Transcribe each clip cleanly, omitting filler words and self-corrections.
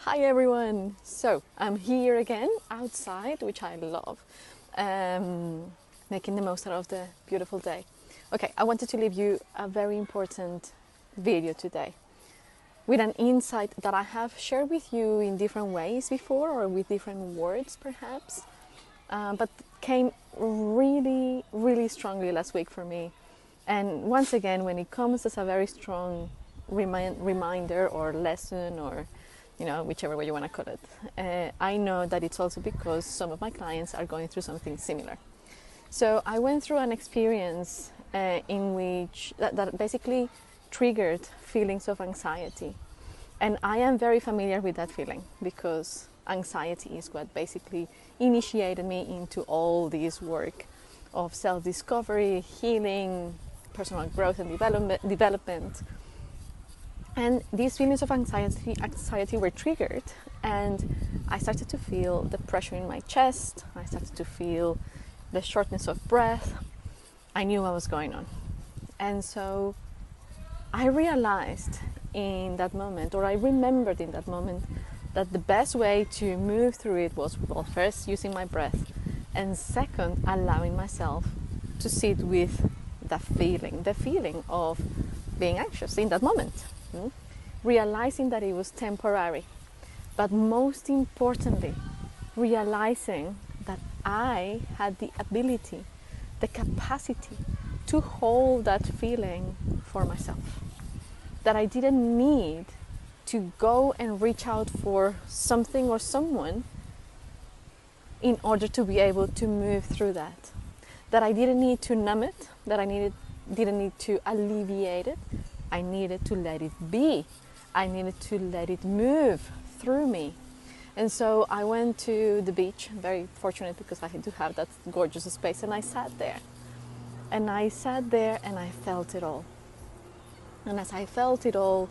Hi everyone! So I'm here again outside, which I love, making the most out of the beautiful day. Okay, I wanted to leave you a very important video today with an insight that I have shared with you in different ways before or with different words perhaps, but came really, really strongly last week for me. And once again, when it comes as a very strong reminder or lesson or whichever way you want to call it, I know that it's also because some of my clients are going through something similar. So I went through an experience in which that basically triggered feelings of anxiety. And I am very familiar with that feeling because anxiety is what basically initiated me into all this work of self-discovery, healing, personal growth and development. And these feelings of anxiety were triggered, and I started to feel the pressure in my chest. I started to feel the shortness of breath. I knew what was going on. And so I realized in that moment, or I remembered in that moment, that the best way to move through it was, well, first using my breath, and second, allowing myself to sit with the feeling of being anxious in that moment. Realizing that it was temporary, but most importantly, realizing that I had the ability, the capacity to hold that feeling for myself. That I didn't need to go and reach out for something or someone in order to be able to move through that. That I didn't need to numb it, that I didn't need to alleviate it. I needed to let it be. I needed to let it move through me. And so I went to the beach, very fortunate because I had to have that gorgeous space, and I sat there. And I sat there and I felt it all. And as I felt it all,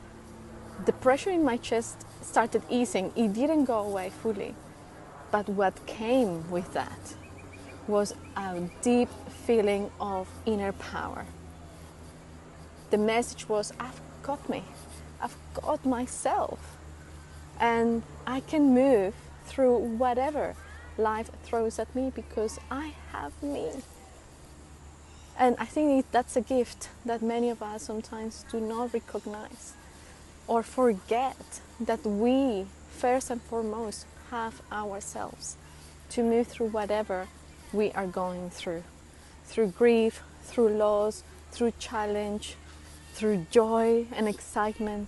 the pressure in my chest started easing. It didn't go away fully. But what came with that was a deep feeling of inner power. The message was, I've got me. I've got myself. And I can move through whatever life throws at me because I have me. And I think that's a gift that many of us sometimes do not recognize or forget, that we, first and foremost, have ourselves to move through whatever we are going through grief, through loss, through challenge, through joy and excitement.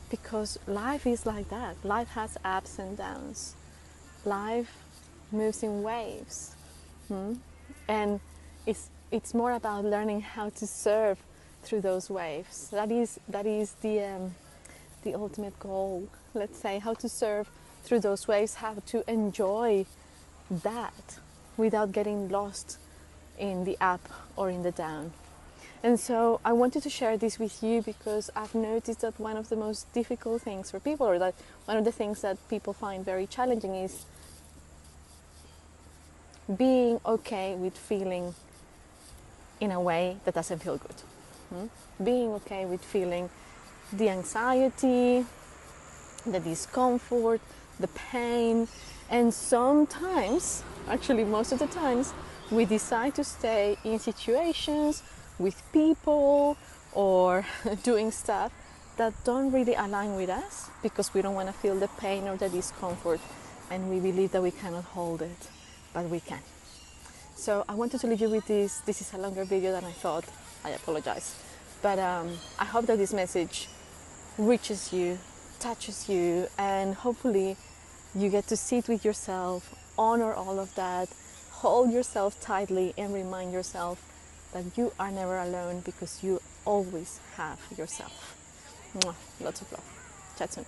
Because life is like that. Life has ups and downs. Life moves in waves. And it's more about learning how to surf through those waves. That is the ultimate goal. Let's say, how to surf through those waves, how to enjoy that without getting lost in the up or in the down. And so I wanted to share this with you because I've noticed that one of the most difficult things for people, or that one of the things that people find very challenging, is being okay with feeling in a way that doesn't feel good. Being okay with feeling the anxiety, the discomfort, the pain, and sometimes, actually most of the times, we decide to stay in situations with people or doing stuff that don't really align with us because we don't want to feel the pain or the discomfort, and we believe that we cannot hold it, but we can. So I wanted to leave you with this. This is a longer video than I thought. I apologize. But I hope that this message reaches you, touches you, and hopefully you get to sit with yourself, honor all of that, hold yourself tightly, and remind yourself that you are never alone because you always have yourself. Mwah. Lots of love. Chat soon.